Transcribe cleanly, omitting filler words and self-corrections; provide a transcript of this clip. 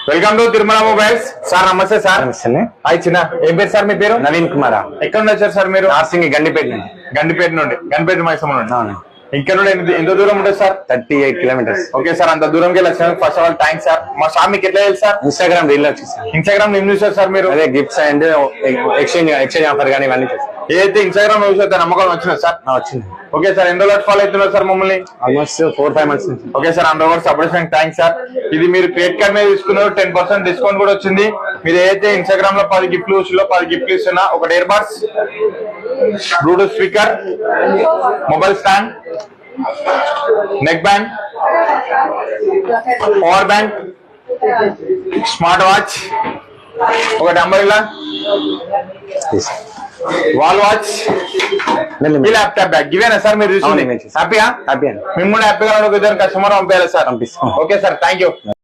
Welcome to Tirumala mobiles. Sir నమస్తే sir. Hi చిన్న, ఏం పేరు సార్ మీ పేరు? నవీన్ కుమార్. ఎక్కడ నుండి వచ్చారు సార్ మీరు? నార్సింగి గండిపేట నుండి. గండిపేట మైసమ్మ నుండి. అవును. ఇక్కడ నుండి ఎంత దూరం ఉంటుంది సార్? 38 కిలోమీటర్స్. ఓకే సార్, అంత దూరంకి వెళ్ళి first of all thanks sir. మా షాప్ మీకు ఎట్లా తెలుసు సార్? ఇన్స్టాగ్రామ్ రీల్ వచ్చేసారు. ఇన్స్టాగ్రామ్ ఏం చూసారు సార్ మీరు? అదే గిఫ్ట్స్ అండ్ ఎక్స్చేంజ్ ఆఫర్ కానీ ఇవన్నీ చేస్తాం. ఏదైతే ఇన్స్టాగ్రామ్ చూసే నమ్మకం వచ్చింది సార్? వచ్చింది. ఓకే సార్, ఎన్ని రోజులు ఫాలో అవుతున్నారు సార్ మమ్మల్ని? ఆల్మోస్ట్ 4-5 months నుంచి. Okay sir, 100 support thanks sir. ఇది మీరు క్రెడిట్ కార్డ్ మీద తీసుకున్నారు, 10% డిస్కౌంట్ కూడా వచ్చింది. మీరు ఏదైతే ఇన్స్టాగ్రామ్ లో 10 గిఫ్ట్లు 10 గిఫ్ట్లు ఇస్తున్నా, ఒక ear buds, bluetooth speaker, mobile stand, neck band, power bank, smart watch, ఒక umbrella, wall watch, laptop bag. ఇవేనా సార్ మీరు చూసింది? హ్యాపీగా? హ్యాపీ అండి. మిమ్మల్ని హ్యాపీగా ఇద్దరు కస్టమర్ పంపించాలి సార్. పంపిస్తాం. Okay sir, thank you.